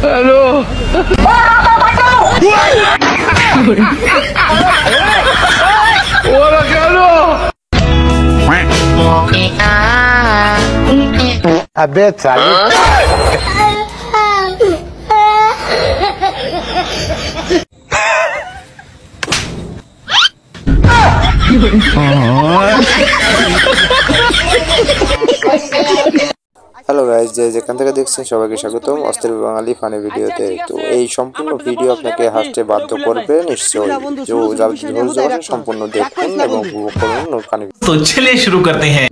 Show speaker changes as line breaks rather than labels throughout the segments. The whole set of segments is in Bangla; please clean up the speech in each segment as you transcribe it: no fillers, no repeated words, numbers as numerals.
হ্যালো ওরা কেন
अबे साले
হ্যালো গাইস, যেখান থেকে দেখছেন সবাইকে স্বাগতম অস্থির বাঙালি ফানি ভিডিওতে। তো এই সম্পূর্ণ ভিডিও আপনাকে হাসতে বাধ্য করবে নিশ্চয়ই। যারা সম্পূর্ণ দেখুন এবং উপভোগ করুন ফানি।
তো চলিए शुरू करते हैं।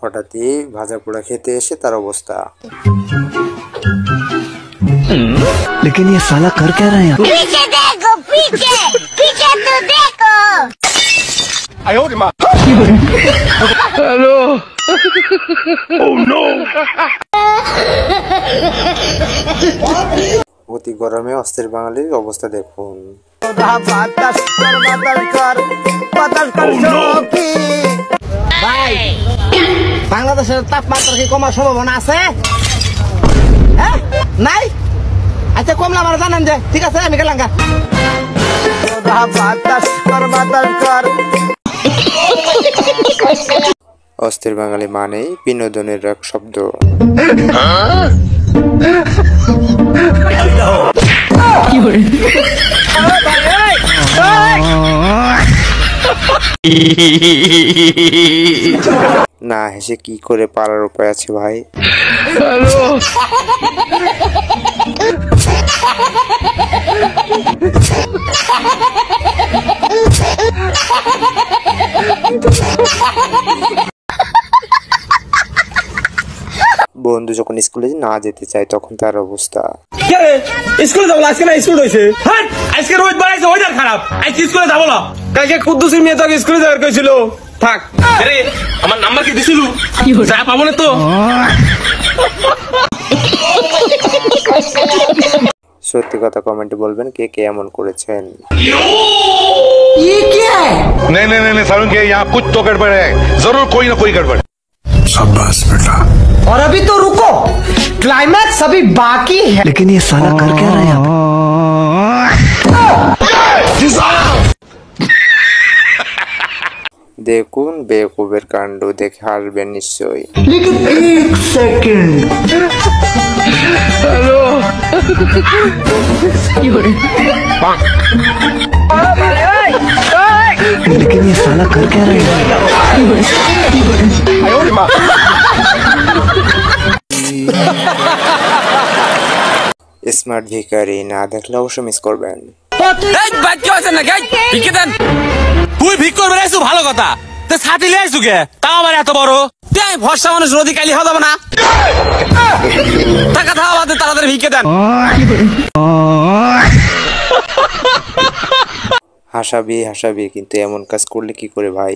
হঠাৎই ভাজা পোড়া খেতে এসে তার অবস্থা।
लेकिन ये साला कर क्या रहा है यहाँ?
पीछे देखो, पीछे पीछे तो देखो।
হ্যালো
অতি গরমে অস্থির বাঙালির অবস্থা দেখুন।
ভাই বাংলাদেশের তাপমাত্রা কি কমার সম্ভাবনা আছে? হ্যাঁ নাই? আচ্ছা কমলা আমার জানান যে ঠিক আছে আমি গেলাম গা।
অস্থির বাঙালি মানেই বিনোদনের এক শব্দ। না হেসে কি করে পারার উপায় আছে ভাই?
হ্যালো
বন্ধু যখন স্কুলে না যেতে চায় তখন তার অবস্থা।
স্কুলে যাবো আজকে না, স্কুল হয়েছে আজকে রোজ বাড়াইছে ওয়েদার খারাপ, আজকে স্কুলে যাবো না। কালকে কুদ্দুসের মেয়ে তোকে স্কুলে যাওয়ার কইছিল, থাক। আরে আমার নাম্বার কি দিছিল? যা পাবো না তো।
সত্যি কথা কমেন্টে বলবেন কে কে এমন করেছেন।
नहीं नहीं नहीं सारुण के यहाँ कुछ तो गड़बड़ है, जरूर कोई ना कोई गड़बड़। शाबाश बेटा।
और अभी तो रुको, क्लाइमैक्स अभी बाकी है।
लेकिन ये साला कर क्या रहा है यहाँ?
দেখুন বেকুবের কাণ্ড, দেখে হাসবেন নিশ্চয়ই।
लेकिन एक सेकंड।
হ্যালো
लेकिन ये साला कर क्या रहा है?
স্মার্ট ভিখারি না দেখলে অবশ্য মিস করবেন।
তুই ভিক করবে আইসু ভালো কথা, তো ছাতি লিয়ে আইসু কে? তাও আমার এত বড় ভরসা মানুষ রোদি কালি হওয়া যাবে না। টাকা থাকা বাদে তাড়াতাড়ি ভিক্ষে দেন।
হাসাবি কিন্তু এমন কাজ করলে কি করে ভাই?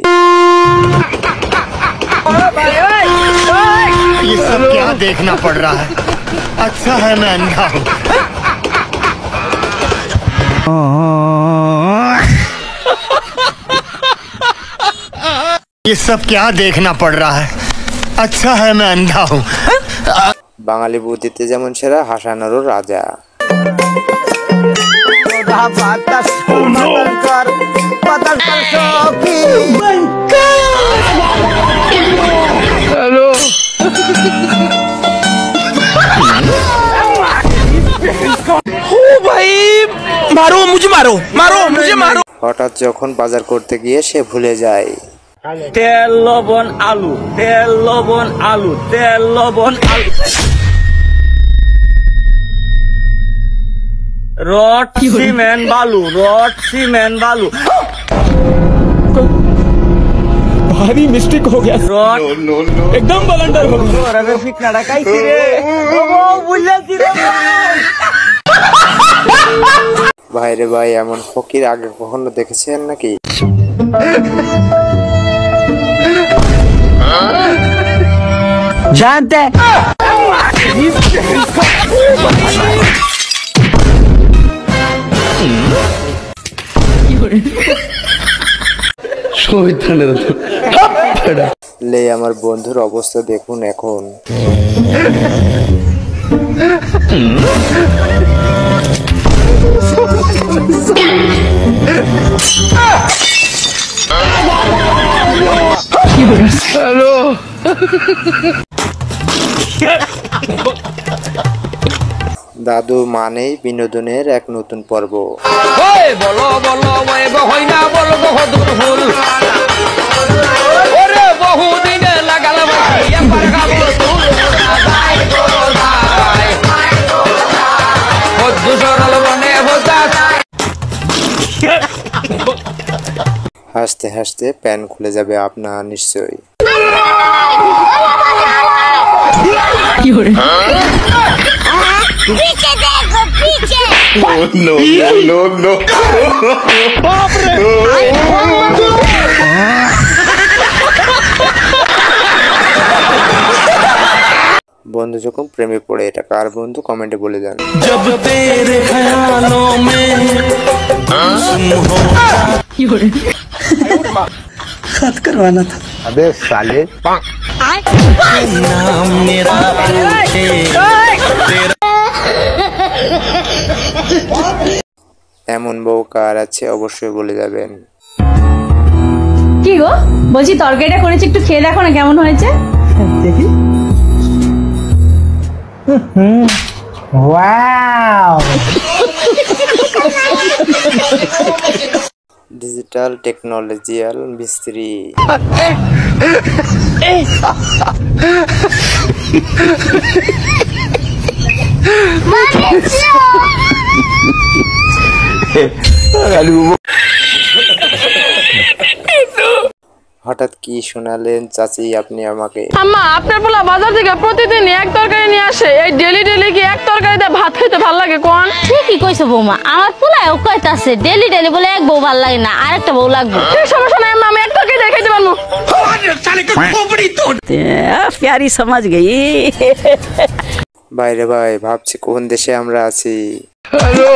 ये सब क्या देखना पड़ रहा है? अच्छा है मैं अंधा हूँ। ये सब क्या देखना पड़ रहा है? अच्छा है मैं अंधा हूँ।
বাঙালি বুদ্ধিতে যেমন সেরা, হাসানোরও রাজা।
হ্যালো
মারো মুঝে মারো মারো মুঝে মারো।
হঠাৎ যখন বাজার করতে গিয়ে সে ভুলে যায়
তেল লবণ আলু, তেল লবণ আলু, তেল লবণ আলু। রড সিমেন্ট বালু, রড সিমেন্ট বালু। भारी मिस्टेक हो गया। रॉड एकदम बलंडर हो गया। अरे फिकनाड़ा काईची रे ओ বুঝাছি রে
ভাই রে ভাই, এমন ফকির আগে কখনো দেখেছেন নাকি?
जानते
লে আমার বন্ধুর অবস্থা দেখুন এখন।
হ্যালো
দাদু মানেই বিনোদনের এক নতুন পর্ব।
বলো বলো হই না বলো বহুদূর ফুল ওরে বহুদিনে লাগালাম একবার গাবো তুল দাই গো দাই বদ্ধু সরল বনে হোতা।
হাসতে হাসতে প্যান খুলে যাবে আপনার নিশ্চয়ই।
पीछे देखो पीछे
বন্ধু যখন প্রেমে পড়ে এটা কার বন্ধু কমেন্টে বলে দেন।
जब तेरे ख्यालों में खत करवाना था।
अबे साले
नाम मेरा पूछे
এমন বউ কার আছে অবশ্যই বলে যাবেন।
কি গো বলছি তরকারিটা করেছি একটু খেয়ে দেখো না কেমন হয়েছে।
দেখি। ওয়াও
ডিজিটাল টেকনোলজিয়াল মিস্ত্রি। হঠাৎ কি শোনালেন চাচি আপনি আমাকে?
আম্মা আপনার পোলা বাজার থেকে প্রতিদিন এক তরকারি নিয়ে আসে, এই ডেলি ডেলি কি এক তরকারিতে ভাত খেতে ভালো লাগে কোন?
ঠিকই কইছো বৌমা, আমার পোলাও কইতাছে ডেলি ডেলি বলে এক বউ ভালো লাগে না, আরেকটা বউ লাগবে।
এই সমস্যা নাই আম্মা, আমি এক তরকারি দিয়ে খাইতে পারবো।
প্যারি সমাজ গই।
বাইরে ভাই ভাবছি কোন দেশে আমরা আছি।
হ্যালো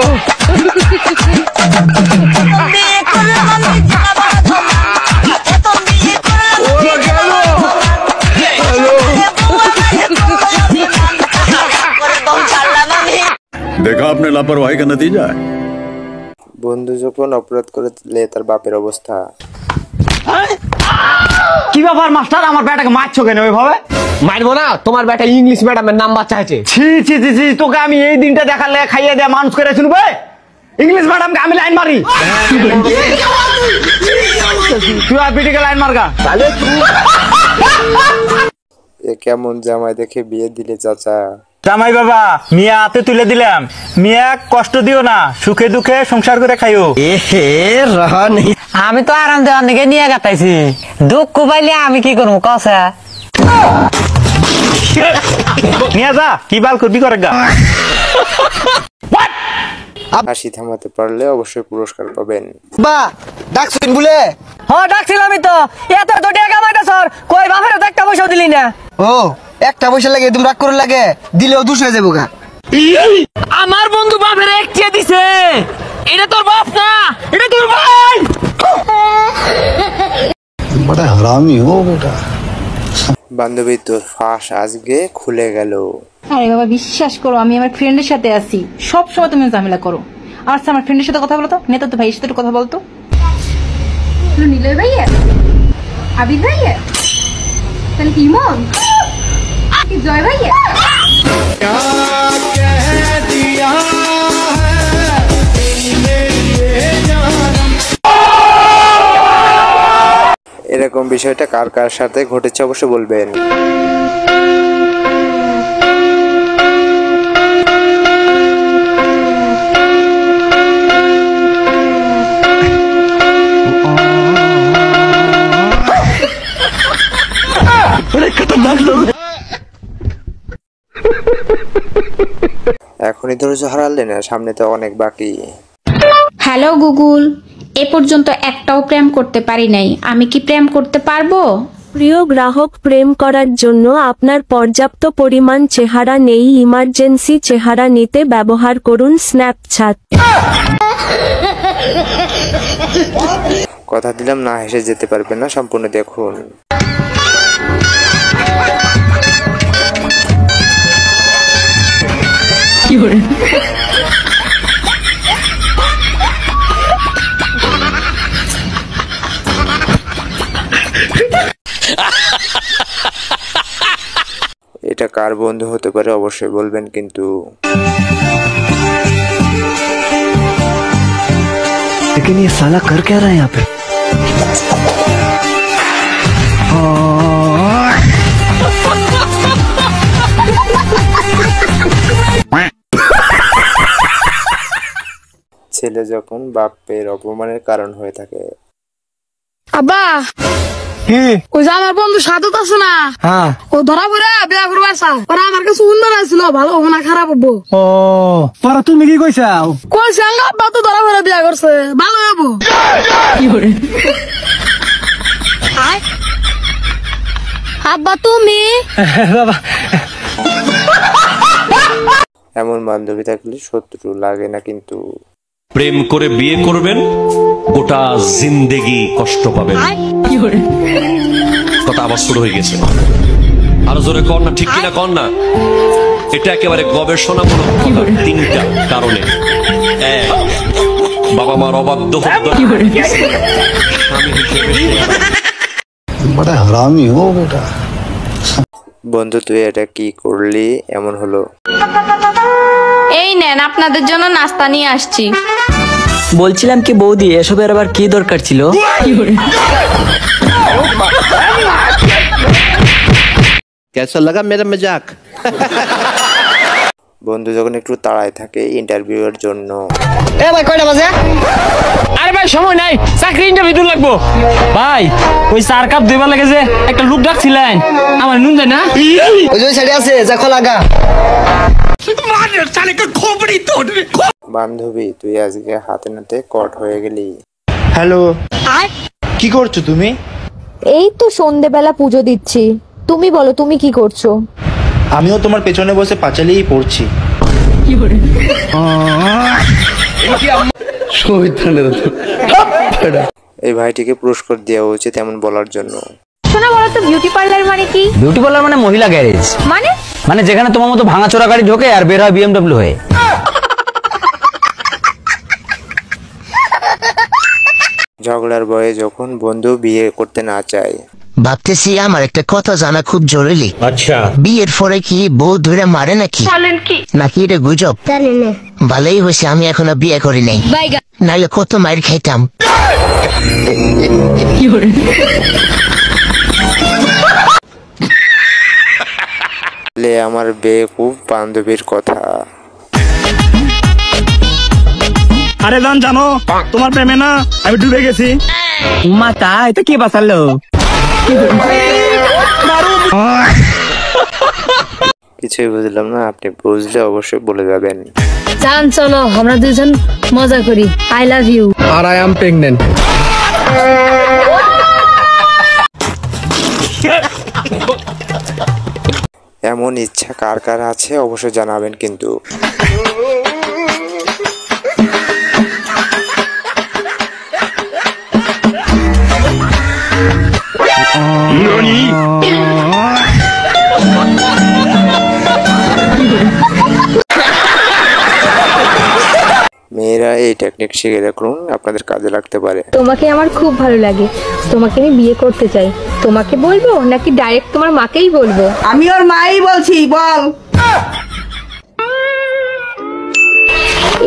देखा आपने लापरवाही का नतीजा है।
বন্ধু যখন অপরাধ করলে তার বাপের অবস্থা।
কি ব্যাপার মাস্টার, আমার বেটাকে মারছো কেন ওইভাবে?
মারবো না, তোমার বেটা ইংলিশ ম্যাডামের নাম্বার চাইছে।
ছি ছি ছি ছি, তোকে আমি এই দিনটা দেখালে খাইয়ে দেয়া মানুষ করে শুনবে। ইংলিশ ম্যাডামকে আমি লাইন মারি, তুই আর পিটিকে লাইন মারগা।
এ কেমন জামাই দেখে বিয়ে দিলে চাচা?
জামাই বাবা মিয়া হাতে তুলে দিলাম, মিয়া কষ্ট দিও না, সুখে দুঃখে সংসার করে খাইও।
আমি তো আরাম দেওয়ার দিকে নিয়ে গাতাইছি, দুঃখ পাইলে আমি কি করবো কসা।
নিয়ে যা, কি বাল করবি করে গা।
হাসি থামাতে পারলে অবশ্যই পুরস্কার পাবেন।
বা ডাকছিন বলে?
হ্যাঁ ডাকছিলামই তো, এত তো টাকা মাইটা সর কই বাপের তো একটা পয়সা দিলি না।
ও একটা পয়সা লাগে তুমি রাগ করে লাগে, দিলেও দুষ হয়ে যাবো গা।
আমার বন্ধু বাপের এক চেয়ে দিছে, এটা তোর বাপ না, এটা তোর ভাই।
बड़ा हरामी हो बेटा।
বান্ধবী তোর ফাঁস আজকে খুলে গেল।
আরে বাবা বিশ্বাস করো, আমি আমার ফ্রেন্ডের সাথে আছি, সব সময় তুমি ঝামেলা করো। আচ্ছা আমার ফ্রেন্ডের সাথে কথা বলো তো, নেতা তো ভাইয়ের সাথে একটু কথা বলতো। নিলয় ভাইয়া, আবির ভাইয়া, তাহলে কি ইমন, কি জয় ভাইয়া।
এরকম বিষয়টা কার কার সাথে ঘটেছে অবশ্যই বলবেন। এখনই ধৈর্য হারালে না, সামনে তো অনেক বাকি।
হ্যালো গুগল, এ পর্যন্ত একটাও প্রেম করতে পারি নাই, আমি কি প্রেম করতে পারবো? প্রিয় গ্রাহক, প্রেম করার জন্য আপনার পর্যাপ্ত পরিমাণ চেহারা নেই, ইমার্জেন্সি চেহারা নিতে ব্যবহার করুন স্ন্যাপচ্যাট।
কথা দিলাম না হেসে যেতে পারবেন না, সম্পূর্ণ দেখুন। এটা কার বন্ধু হতে পারে অবশ্যই বলবেন কিন্তু।
लेकिन ये साला कर क्या रहा है यहाँ पे?
ছেলে যখন বাপের অপমানের কারণ হয়ে থাকে।
আব্বা ওই যে আমার বন্ধু সাধুত আছে না, ও ধরা পড়ে বিয়া করবো আসা, ওরা আমার কাছে উন্নয়ন আসছিল, ভালো হবো না খারাপ হবো।
ও তোরা তুমি কি কইছাও?
কইছে আব্বা তো ধরা পড়ে বিয়া করছে, ভালো হবো।
আব্বা তুমি
বাবা
এমন বান্ধবী থাকলে শত্রু লাগে না কিন্তু।
প্রেম করে বিয়ে করবেন, গোটা জিন্দেগি কষ্ট পাবেন। কথা আবার শুরু হয়ে গেছে, আরো জোরে কর না, ঠিক কিনা কর না। এটা একেবারে গবেষণামূলক কথা, তিনটা কারণে। এক, বাবা মার অবাধ্য
बड़ा हरामी हो बेटा।
বন্ধু তুই এটা কি করলি এমন হলো?
এই নেন আপনাদের জন্য নাস্তা নিয়ে আসছি।
বলছিলাম কি বৌদি, এসবের আবার কি দরকার ছিল?
कैसा लगा मेरा मजाक?
বন্ধু যখন একটু তাড়ায় থাকে ইন্টারভিউ এর জন্য।
এ ভাই কয়টা বাজে? আরে ভাই সময় নাই, চাকরি ইন্টারভিউ লাগবো। ভাই ওই 4 কাপ দিবার লাগে যে একটা লোক ডাকছিলেন, আমার নুন দেয় না? ওই যে সাইডে আছে, দেখো লাগা। মানের শালে কে খোপড়ি তোড়।
বান্ধবী তুই আজকে হাতে নাতে কট হয়ে গেলি।
হ্যালো, কি করছো তুমি?
এই তো সন্ধ্যেবেলা পুজো দিচ্ছি। তুমি বলো তুমি কি করছো?
আমিও তোমার পেছনে বসে পাঁচালিই পড়ছি।
এই ভাইটিকে পুরস্কার দেওয়া উচিত এমন বলার জন্য।
শোনা বলো তো বিউটি পার্লার মানে কি?
বিউটি পার্লার মানে মহিলা গ্যারেজ। মানে যেখানে তোমার মতো ভাঙাচোরা গাড়ি ঢোকে আর বের হয় BMW হয়ে।
ঝগড়ার ভয়ে যখন বন্ধু বিয়ে করতে না চায়।
ভাবতেছি আমার একটা কথা জানা খুব জরুরি।
আচ্ছা,
বিয়ের পরে কি বউ ধরে মারে নাকি? নাকি এটা গুজব? ভালোই হয়েছে আমি এখনো বিয়ে করি নাই, নাইলে কত মায়ের খাইতাম।
আমার বেকুব বান্ধবীর কথা।
আরে জানো তোমার প্রেমে না আমি ডুবে গেছি।
মাতা এটা কি বাঁচালো?
কিছুই বুঝলাম না, আপনি বুঝলে অবশ্যই বলে যাবেন।
জান চলো আমরা দুজন মজা করি। I love you.
আর আই এম প্রেগনেন্ট।
এমন ইচ্ছা কার কার আছে অবশ্যই জানাবেন কিন্তু। মেয়েরা এই টেকনিক শিখে রাখুন, আপনাদের কাজে লাগতে পারে।
তোমাকে আমার খুব ভালো লাগে, তোমাকে আমি বিয়ে করতে চাই। তোমাকে বলবো নাকি ডাইরেক্ট তোমার মাকেই বলবো?
আমি ওর মাই বলছি, বল।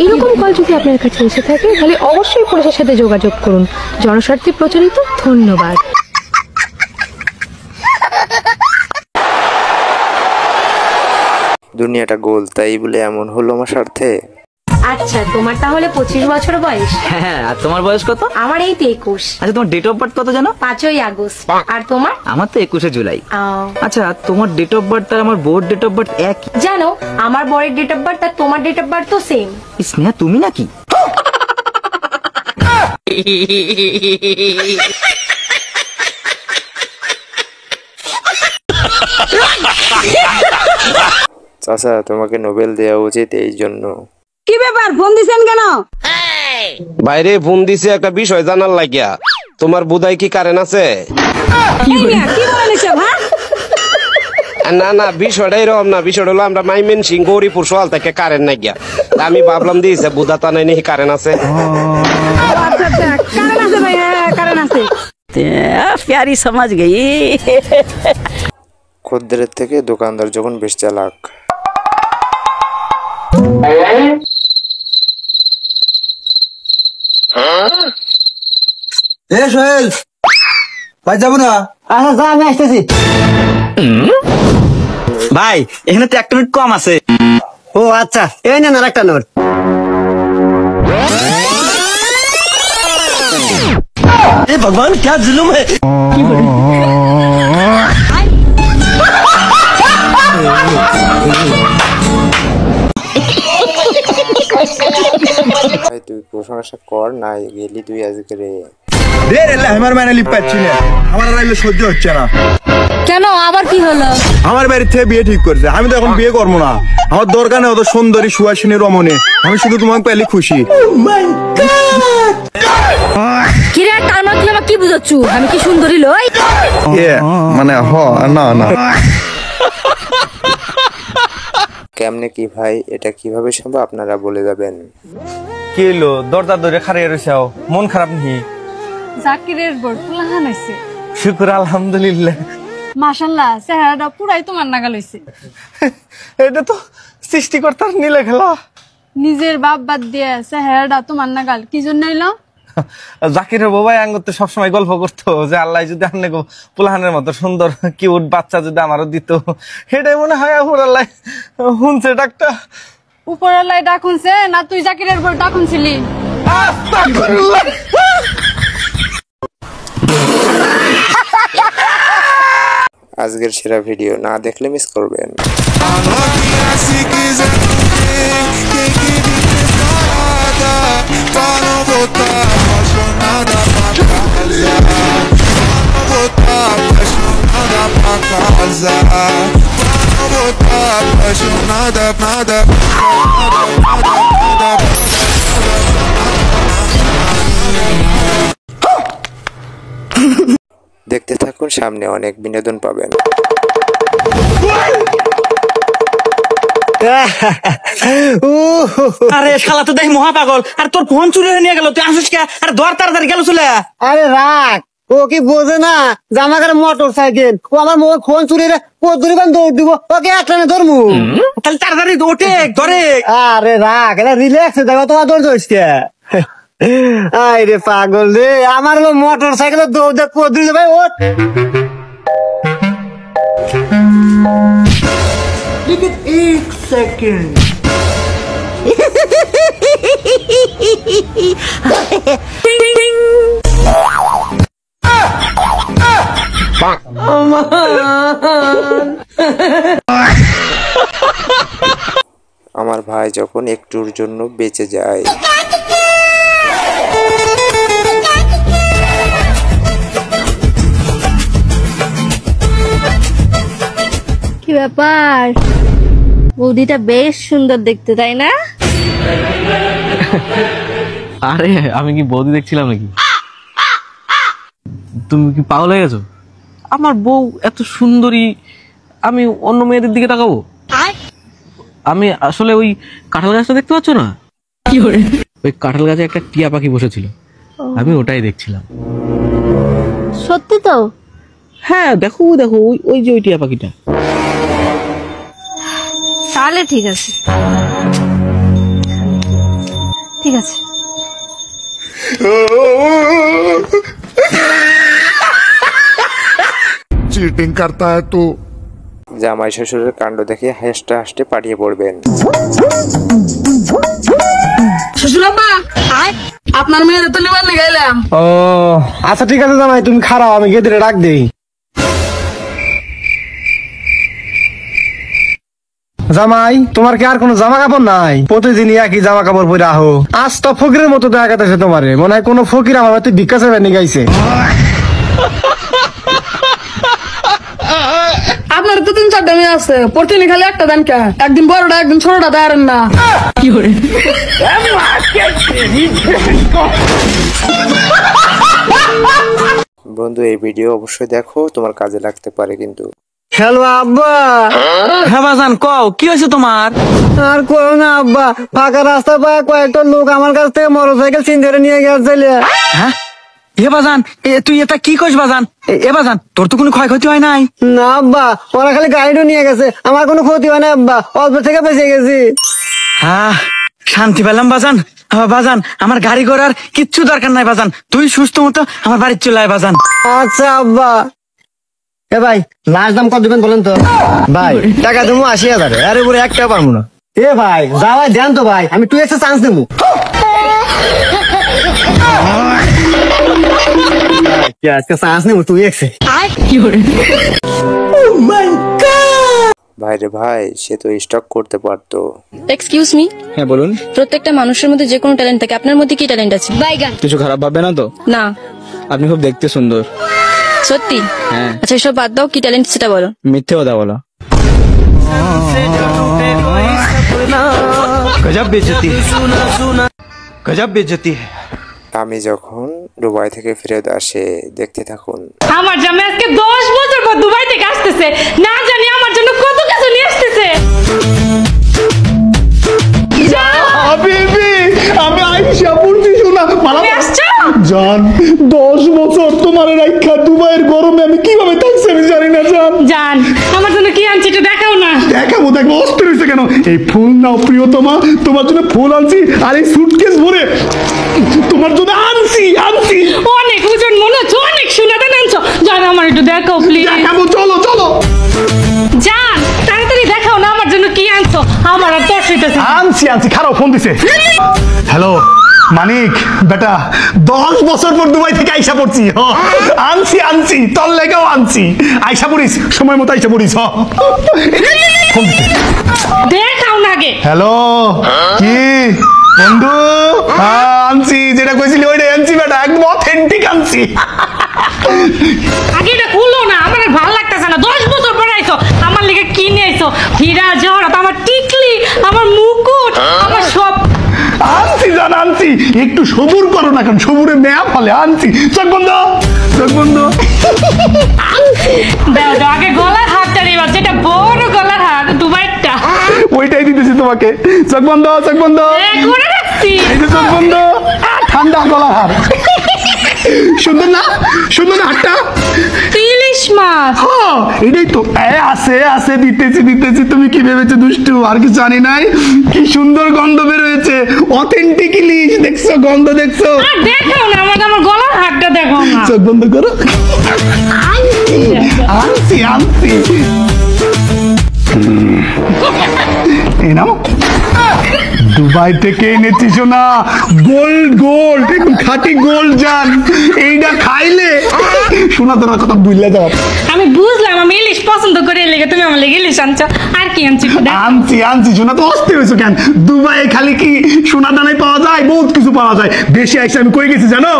এইরকম কল যদি আপনার কাছে এসে থাকে তাহলে অবশ্যই পুলিশের সাথে যোগাযোগ করুন। জনস্বার্থে প্রচলিত। ধন্যবাদ।
দুনিয়াটা গোল, তাই বলে এমন হলো আমার স্বার্থে।
আচ্ছা তোমার তাহলে 25 বছর বয়স।
হ্যাঁ, আর তোমার বয়স কত?
আমার এই তো 21।
আচ্ছা তোমার ডেট অফ বার্থ কত জানো?
5ই আগস্ট। আর তোমার?
আমার তো 21শে জুলাই। আচ্ছা তোমার ডেট অফ বার্থ আর আমার বউর ডেট অফ বার্থ এক।
জানো আমার বরের ডেট অফ বার্থ আর তোমার ডেট অফ বার্থ তো সেম।
স্নেহা তুমি নাকি?
চাচা তোমাকে নোবেল দেওয়া উচিত এই জন্য।
কি ব্যাপার ফোন দিছেন কেন?
বাইরে ফোন দিছে একটা বিষয় জানার লাগিয়া। তোমার বুধাই কি কারেন্ট আছে?
কি বলেন এসব?
না না বিষয়টা এরকম না, বিষয়টা হলো আমরা মাইমেন সিং গৌরীপুর সোয়াল থেকে কারেন্ট নাই গিয়া, আমি ভাবলাম দিয়েছে বুধা তা নাই নাকি কারেন্ট আছে।
কারেন্ট আছে ভাই, কারেন্ট আছে। প্যারি সমাজ গই।
খদ্দের থেকে দোকানদার যখন বেশ চালাক।
সোহেল ভাই যাবো না? আচ্ছা যা, আমি আসতেছি।
ভাই এখানে তো একটা নোট কম আছে।
ও আচ্ছা, এই নেন আর একটা নোট।
ভগবান क्या जुलुम है।
ভাই তুই প্রশংসা কর না, গেলি তুই আজকে রে।
আমার মানে লিপাচ্ছি না, আমার রাইলে সহ্য হচ্ছে না।
কেন আবার কি হলো?
আমার বাড়ির থেকে বিয়ে ঠিক করছে, আমি তো এখন বিয়ে করবো না। আমার দরকার নেই অত সুন্দরী সুহাসিনী রমণী, আমি শুধু তোমাকে পেলে খুশি।
কিরে তার মানে তুই আমাকে কি বুঝাচ্ছু? আমি কি সুন্দরী লই?
মানে না না
কেমনে কি ভাই, এটা কিভাবে সম্ভব আপনারা বলে যাবেন।
কি হলো দরজা ধরে খাড়িয়ে রইছাও, মন খারাপ নি?
জাকিরের বড় পুলাহান হইছে।
শুকর আলহামদুলিল্লাহ।
মাশাআল্লাহ চেহারাটা পুরাই তোমার নাগাল হইছে।
এটা তো সৃষ্টিকর্তার নীলা খেলা।
নিজের বাপ বাদ দিয়ে চেহারাটা তোমার নাগাল কি জন্য হইলো?
জাকিরের বাবা আঙ্গুতে সবসময় গল্প করতো যে আল্লাহ যদি আপনি পুলাহানের মতো সুন্দর কিউট বাচ্চা যদি আমারও দিত, সেটাই মনে হয় আল্লাহ শুনছে ডাকটা।
উপরাল্লাহ ডাক শুনছে না তুই জাকিরের বড় ডাক শুনছিলি?
আজকের সেরা ভিডিও না দেখলে মিস করবেন। দেখতে থাকুন, সামনে অনেক বিনোদন পাবেন।
আরে শালা তো দেখি মহা পাগল, আর তোর ফোন চুরি হয়ে নিয়ে গেল, তুই আসিস কে? আর ধর তাড়াতাড়ি গেল চলে।
আরে রাখ, ও কি বোঝে না জামাকার মোটর সাইকেল, ও আমার ফোন চুরি রে কদ্দুরিবান দৌড় দিব, ওকে একটানে ধরমু।
তাহলে তাড়াতাড়ি ওঠে ধরে।
আরে রাখ, এটা রিল্যাক্সে দেখো, তোমার দৌড় কে? আরে পাগল রে, আমার মোটর সাইকেল দৌড় দেখ কদ্দুরি ভাই। ও एक सेकंड।
আমার ভাই যখন একটুর জন্য বেঁচে যায়।
কি ব্যাপার, বৌদিটা বেশ সুন্দর দেখতে, তাই না?
আরে আমি কি বৌদি দেখছিলাম নাকি? তুমি কি পাগল হয়ে গেছো? আমার বউ এত সুন্দরী, আমি অন্য মেয়েদের দিকে তাকাবো? আমি আসলে ওই কাঁঠাল গাছটা দেখতে পাচ্ছ না?
কি করে?
ওই কাঁঠাল গাছে একটা টিয়া পাখি বসেছিল, আমি ওটাই দেখছিলাম।
সত্যি তো?
হ্যাঁ দেখো দেখো, ওই যে ওই টিয়া পাখিটা।
তাহলে ঠিক আছে, ঠিক আছে।
चीटिंग करता है तू।
জামাই শ্বশুরের কাণ্ড দেখে হাসতে হাসতে পাঠিয়ে পড়বেন।
শ্বশুরাম্মা আপনার মেয়ের তো নিবার গেলাম।
ও আচ্ছা ঠিক আছে জামাই, তুমি খারাপ, আমি গিয়ে দিলে ডাক দেই। জামাই তোমার কি আর কোনো জামা কাপড় নাই? প্রতিদিনই একই জামা কাপড় পরে আহো, আজ তো ফকিরের মতো দেখা গেছে তোমারে, মনে হয় কোনো ফকির আমার হাতে ভিক্ষা চাইবে নিয়ে গাইছে।
আপনার তোমার তো 3-4টা মেয়ে আছে, প্রতিদিন খালি একটা দেন কে? একদিন বড়টা একদিন ছোটটা দেন না। কি করে
বন্ধু এই ভিডিও অবশ্যই দেখো, তোমার কাজে লাগতে পারে কিন্তু।
হ্যালো আব্বা।
হ্যাঁ বাজান কও কি হয়েছে তোমার?
আর কও না আব্বা, ফাঁকা রাস্তা পায় কয়েকটা লোক আমার কাছ থেকে মোটরসাইকেল চিন ধরে নিয়ে গেছে।
হ্যাঁ এ বাজান তুই এটা কি কইস বাজান? এ বাজান তোর তো কোনো ক্ষয়ক্ষতি হয় নাই?
না আব্বা, ওরা খালি গাড়িও নিয়ে গেছে, আমার কোনো ক্ষতি হয় না আব্বা, অল্প থেকে বেঁচে গেছি।
হ্যাঁ শান্তি পেলাম বাজান। বাজান আমার গাড়ি ঘোড়ার কিচ্ছু দরকার নাই বাজান, তুই সুস্থ মতো আমার বাড়ির চলে আয় বাজান।
আচ্ছা আব্বা। এ ভাই লাস্ট দাম কত দিবেন বলেন তো? ভাই টাকা দেবো 80,000। আরে পুরো একটা পারবো না। এ ভাই যাওয়াই দেন তো ভাই, আমি 2x চান্স দেবো। আজকে চান্স নেবো 2x।
ভাইরে ভাই, সে তো স্টক করতে পারতো।
Excuse me.
হ্যাঁ বলুন।
প্রত্যেকটা মানুষের মধ্যে যে কোনো ট্যালেন্ট থাকে, আপনার মধ্যে কি ট্যালেন্ট আছে? বাইগান।
কিছু খারাপ ভাববে না তো?
না।
আপনি খুব দেখতে সুন্দর।
সত্যি?
হ্যাঁ।
আচ্ছা এসব বাদ দাও, কি ট্যালেন্ট সেটা বলো।
মিথ্যে কথা বলো।
গজব বেইজ্জতি, গজব বেইজ্জতি।
আমি যখন দুবাই থেকে ফেরত আসে, দেখতে থাকুন।
আমার জামাই আজকে 10 বছর পর দুবাই থেকে আসতেছে, না জানি আমার জন্য কত কিছু নিয়ে আসতেছে।
হাবিবি, আমি আইসা পড়ছি শোনা।
তুমি আসছো?
জান 10 বছর তোমার রাইখা দুবাইয়ের গরমে আমি কিভাবে থাকছি আমি জানি না জান।
জান আমার জন্য কি আনছি একটু দেখাও না।
দেখাবো দেখবো, অস্থির হয়েছে কেন? এই ফুল নাও প্রিয়তমা, তোমার জন্য ফুল আনছি, আর এই সুটকেস ভরে তোমার জন্য আনছি।
অনেক ওজন মনে হচ্ছে, অনেক সোনাদান আনছো। জান আমার একটু দেখাও প্লিজ।
দেখাবো, চলো চলো।
জান তাড়াতাড়ি দেখাও না আমার জন্য কি আনছো, আমার আর তর হইতেছে।
আনছি খারাপ ফোন দিছে। হ্যালো মানিক বেটা, 10 বছর পর দুবাই থেকে আইসা পড়ছি। আনছি তোর লেগেও আনছি। আইসা পড়িস সময় মতো, আইসা পড়িস।
দেখাও না আগে।
হ্যালো কি বন্ধু? আনছি, যেটা কইছিলি ওইটাই আনছি বেটা, একদম অথেন্টিক আনছি।
আগে এটা খুলো না, আমার ভালো লাগতেছে না। 10 বছর পর আইছো, আমার লেগে কি নিয়ে আইছো? হীরা জহরত, আমার টিকলি, আমার মুকুট, আমার সব
আনছি জান, আনছি। একটু সবুর করো না, কারণ সবুরে মেয়া ফলে। আনছি, চোখ বন্ধ।
দাও আগে গলার হারটা নিবা, যেটা বড় গলার হার দুবাইটা,
ওইটাই দিতেছি তোমাকে। চোখ বন্ধ।
করে রাখছি।
এই যে চোখ বন্ধ, ঠান্ডা গলার হার। সুন্দর না হারটা?
ইলিশ মাছ।
এটাই তো আছে দিতেছি। তুমি কি ভেবেছো দুষ্টু? আর কিছু জানি নাই। কি সুন্দর গন্ধ বের হয়েছে, অথেন্টিক ইলিশ। দেখছো গন্ধ? দেখছো?
দেখাও না আমার গলার হারটা, দেখো না।
চোখ বন্ধ করো। আনছি। এই নাও, দুবাই থেকে এনেছি সোনা, গোল্ড একদম খাঁটি গোল্ড জান। এইটা খাইলে সোনা তোমার কথা বুঝলে যাও।
আমি বুঝলাম, আমি ইলিশ পছন্দ করে লেগে তুমি আমার লেগে ইলিশ আনছো। আর কি
আনছি সোনা। তো অস্থির হয়েছো কেন? দুবাইয়ে খালি কি সোনা দানাই পাওয়া যায়? বহুত কিছু পাওয়া যায়। বেশি আইসে আমি কই গেছি জানো?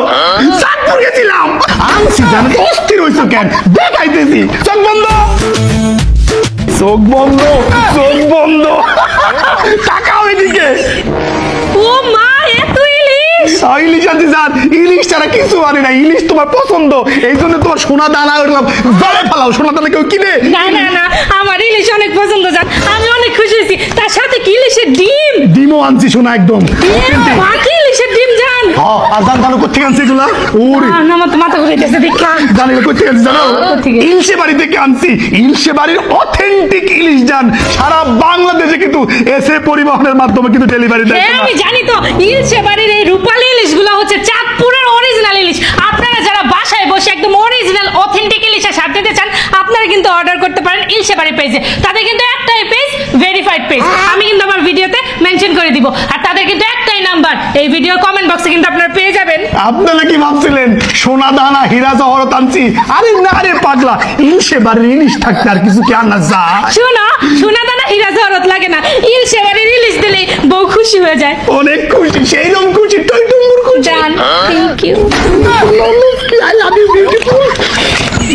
চাঁদপুর গেছিলাম। আনছি জানো, তো অস্থির হয়েছো কেন? দেখাইতেছি। চোখ বন্ধ। তাকাও এদিকে।
ও মা, এত ইলিশ!
ইলিশ আনছি জান, ইলিশ ছাড়া কিছু আনে না। ইলিশ তোমার পছন্দ, এই জন্য তোমার সোনা দানা জলে ফেলাও। সোনা দানা কেউ কিনে?
না, আমার ইলিশ অনেক পছন্দ জান, আমি অনেক খুশি হয়েছি। তার সাথে কি ইলিশের
ডিমও আনছি সোনা, একদম
বাকি ইলিশের ডিম জান।
আর জানো কোথেকে আনছি এগুলা?
আমার তো মাথা ঘুরাইতেছে দেখা।
জানি কোথেকে আনছি জানো? ইলশে বাড়ি থেকে আনছি। ইলশে বাড়ির অথেন্টিক ইলিশ জান। সারা বাংলাদেশে কিন্তু এসে পরিবহনের মাধ্যমে কিন্তু ডেলিভারি দেয়।
আমি জানি তো, ইলশে বাড়ির এই রূপালী ইলিশগুলো হচ্ছে চাঁদপুরের অরিজিনাল ইলিশ। আপনারা যারা বাসায় বসে একদম অরিজিনাল অথেন্টিক ইলিশের স্বাদ নিতে চান, আপনারা কিন্তু অর্ডার করতে পারেন ইলশে বাড়ি পেজে। তাদের কিন্তু একটাই পেজ, ভেরিফাইড পেজ। আমি কিন্তু আমার ভিডিওতে মেনশন করে দিব। আর তাদের কিন্তু একটাই নাম্বার, এই ভিডিও কমেন্ট বক্সে কিন্তু আপনারা পেয়ে যাবেন।
আপনারা কি ভাবছিলেন সোনা দানা হীরা জহরত আনছি? আরে না রে পাগলা, ইলশে বাড়ির ইলিশ থাকতে আর কিছু কি আনা যা?
সোনা দানা হীরা জহরত লাগে না, ইলশে বাড়ির ইলিশ দিলেই বউ খুশি হয়ে যায়।
অনেক খুশি, সেই রকম খুশি, টই টুম্বুর খুশি।
জান, thank you.
I love you, beautiful.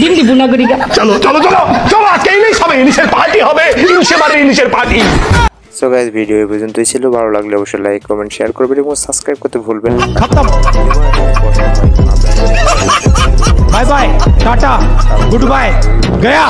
ডিম দিব না করি
চলো চলো চলো চলো আজকে ইলিশ হবে, ইলিশের পার্টি হবে, ইলিশের পার্টি।
সো গাইস ভিডিও এই পর্যন্তই ছিল। ভালো লাগলে অবশ্যই লাইক কমেন্ট শেয়ার করবেন এবং সাবস্ক্রাইব করতে ভুলবেন না।
Bye bye tata goodbye गया।